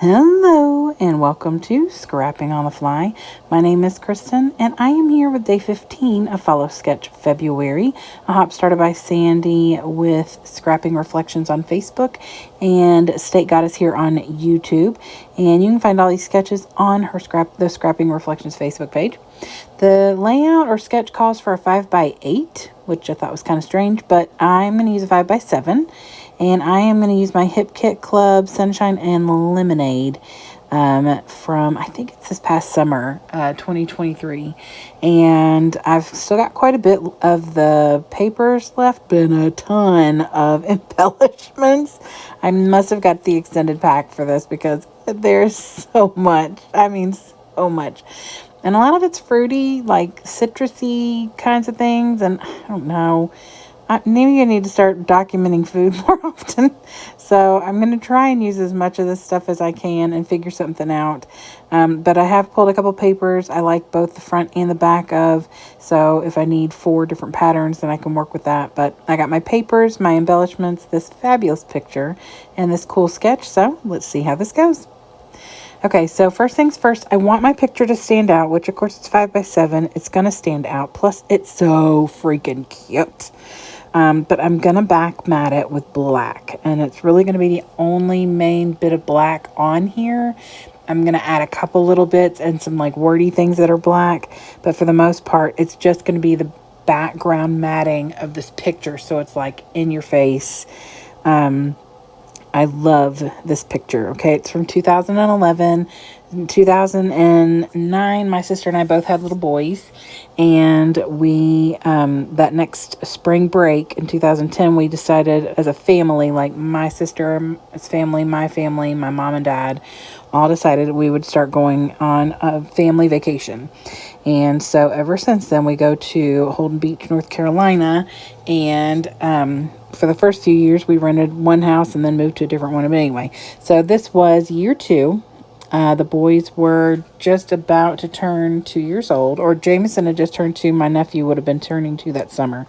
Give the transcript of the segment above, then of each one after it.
Hello and welcome to Scrapping on the Fly. My name is Kristen and I am here with day 15 of Follow Sketch February. A hop started by Sandie with Scrapping Reflections on Facebook and Steakgoddess here on YouTube. And you can find all these sketches on the Scrapping Reflections Facebook page. The layout or sketch calls for a 5x8, which I thought was kind of strange, but I'm going to use a 5x7. And I am going to use my Hip Kit Club Sunshine and Lemonade from, I think it's this past summer, 2023. And I've still got quite a bit of the papers left, but a ton of embellishments. I must have got the extended pack for this because there's so much. I mean, so much. And a lot of it's fruity, like citrusy kinds of things. And I don't know. Maybe I need to start documenting food more often. So I'm going to try and use as much of this stuff as I can and figure something out. But I have pulled a couple papers I like both the front and the back of. So if I need 4 different patterns, then I can work with that. But I got my papers, my embellishments, this fabulous picture, and this cool sketch. So let's see how this goes. Okay, so first things first, I want my picture to stand out, which of course it's 5x7. It's going to stand out. Plus, it's so freaking cute. But I'm going to back mat it with black. And it's really going to be the only main bit of black on here. I'm going to add a couple little bits and some like wordy things that are black. But for the most part, it's just going to be the background matting of this picture. So it's like in your face. I love this picture. Okay, it's from 2011. In 2009, my sister and I both had little boys, and we that next spring break in 2010, we decided as a family, like my sister's family, my mom and dad, all decided we would start going on a family vacation. And so ever since then, we go to Holden Beach, North Carolina, and for the first few years, we rented one house and then moved to a different one. But anyway, so this was year 2. The boys were just about to turn 2 years old, or Jameson had just turned 2. My nephew would have been turning 2 that summer.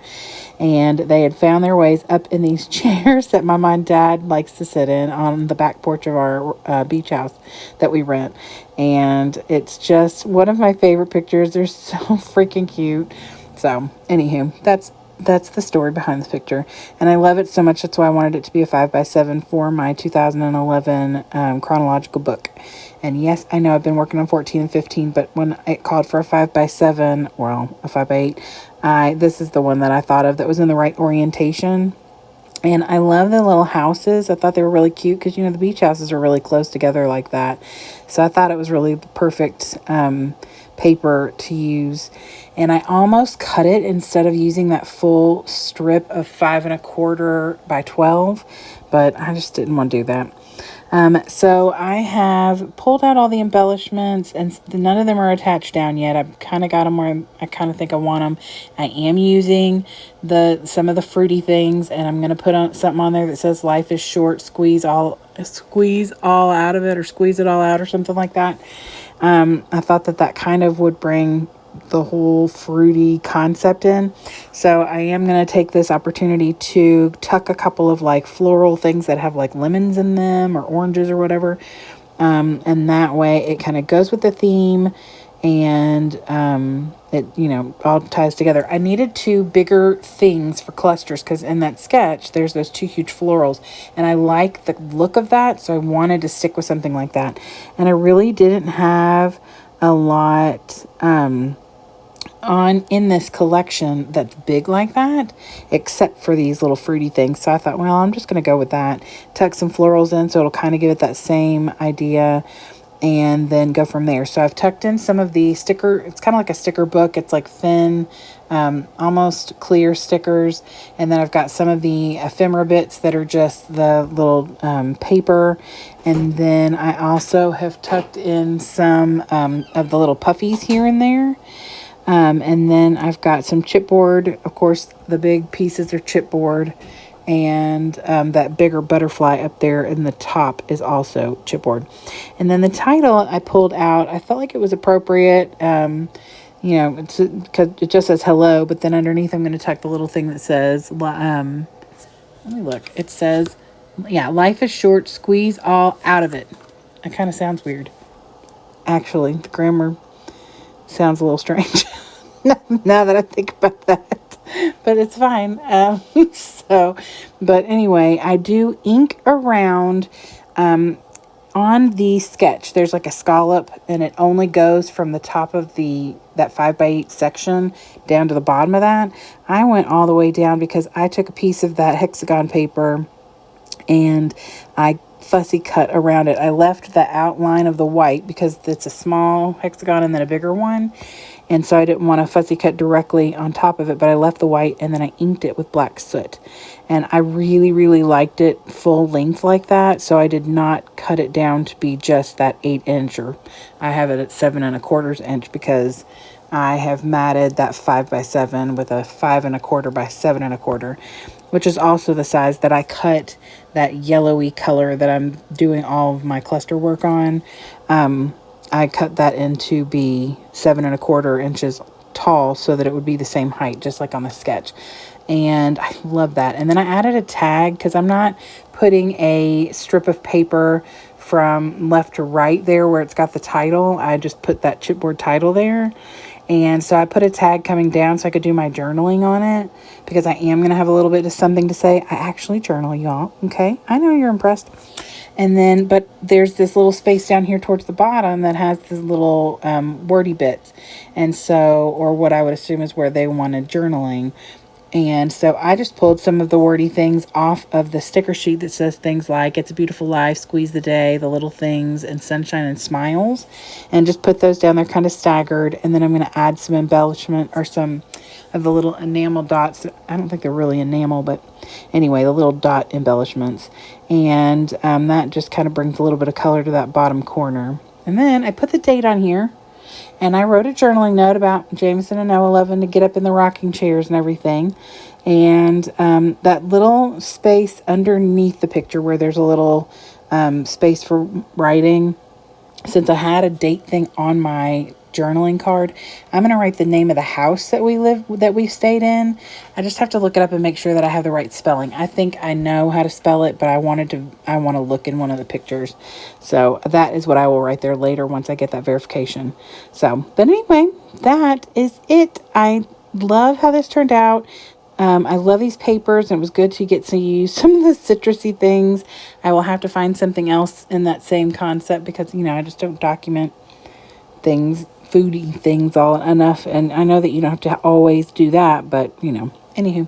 And they had found their ways up in these chairs that my mom and dad likes to sit in on the back porch of our beach house that we rent. And it's just one of my favorite pictures. They're so freaking cute. So, anywho, that's the story behind this picture. And I love it so much. That's why I wanted it to be a 5x7 for my 2011 chronological book. And yes, I know I've been working on 14 and 15, but when it called for a 5x7, well, a 5x8, this is the one that I thought of that was in the right orientation. And I love the little houses. I thought they were really cute because, the beach houses are really close together like that. So I thought it was really the perfect paper to use. And I almost cut it instead of using that full strip of 5 1/4 by 12, but I just didn't want to do that. So I have pulled out all the embellishments and none of them are attached down yet. I've kind of got them where I kind of think I want them. I am using some of the fruity things, and I'm going to put on something on there that says life is short, squeeze all out of it, or squeeze it all out, or something like that. I thought that kind of would bring the whole fruity concept in. So I am going to take this opportunity to tuck a couple of like floral things that have like lemons in them or oranges or whatever. And that way it kind of goes with the theme, and it all ties together. I needed 2 bigger things for clusters because in that sketch there's those 2 huge florals, and I like the look of that, so I wanted to stick with something like that. And I really didn't have a lot in this collection that's big like that, except for these little fruity things. So I thought, well, I'm just going to go with that, tuck some florals in so it'll kind of give it that same idea, and then go from there. So I've tucked in some of the sticker. It's kind of like a sticker book. It's like thin, almost clear stickers. And then I've got some of the ephemera bits that are just the little paper. And then I also have tucked in some of the little puffies here and there. And then I've got some chipboard. Of course, the big pieces are chipboard. And that bigger butterfly up there in the top is also chipboard. And then the title I pulled out, I felt like it was appropriate. It's because it just says hello, but then underneath I'm going to tuck the little thing that says, let me look. It says, life is short, squeeze all out of it. It kind of sounds weird. Actually, the grammar sounds a little strange now that I think about that, but it's fine. But anyway, I do ink around on the sketch. There's like a scallop, and it only goes from the top of that 5x8 section down to the bottom of that. I went all the way down because I took a piece of that hexagon paper and I fussy cut around it. I left the outline of the white because it's a small hexagon and then a bigger one. And so I didn't want to fussy cut directly on top of it, but I left the white and then I inked it with black soot. And I really, really liked it full length like that. So I did not cut it down to be just that 8-incher. I have it at 7 1/4 inch because I have matted that 5x7 with a 5 1/4 by 7 1/4, which is also the size that I cut that yellowy color that I'm doing all of my cluster work on. I cut that into be 7 1/4 inches tall so that it would be the same height, just like on the sketch. And I love that. And then I added a tag because I'm not putting a strip of paper from left to right there where it's got the title. I just put that chipboard title there. And so I put a tag coming down so I could do my journaling on it because I am going to have a little bit of something to say. I actually journal, y'all. Okay. I know you're impressed. And then, but there's this little space down here towards the bottom that has this little wordy bits. And so, or what I would assume is where they wanted journaling. And so I just pulled some of the wordy things off of the sticker sheet that says things like "It's a Beautiful Life," "Squeeze the Day," "The Little Things," and "Sunshine and Smiles," and just put those down there kind of staggered. And then I'm going to add some embellishment or some of the little enamel dots. I don't think they're really enamel, but anyway, the little dot embellishments. And that just kind of brings a little bit of color to that bottom corner. And then I put the date on here. And I wrote a journaling note about Jameson and Noah loving to get up in the rocking chairs and everything. And that little space underneath the picture where there's a little space for writing, since I had a date thing on my journaling card, I'm going to write the name of the house that we stayed in. I just have to look it up and make sure that I have the right spelling. I think I know how to spell it, but I want to look in one of the pictures. So that is what I will write there later once I get that verification. So, but anyway, that is it. I love how this turned out. I love these papers, and it was good to get to use some of the citrusy things. I will have to find something else in that same concept because, I just don't document things, foodie things all enough. And I know that you don't have to always do that, but, anywho.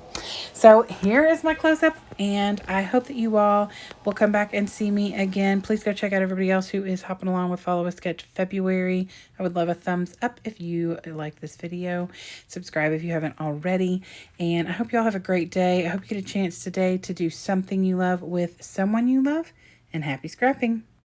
So here is my close-up, and I hope that you all will come back and see me again. Please go check out everybody else who is hopping along with Follow a Sketch February. I would love a thumbs up if you like this video. Subscribe if you haven't already. And I hope you all have a great day. I hope you get a chance today to do something you love with someone you love. And happy scrapping.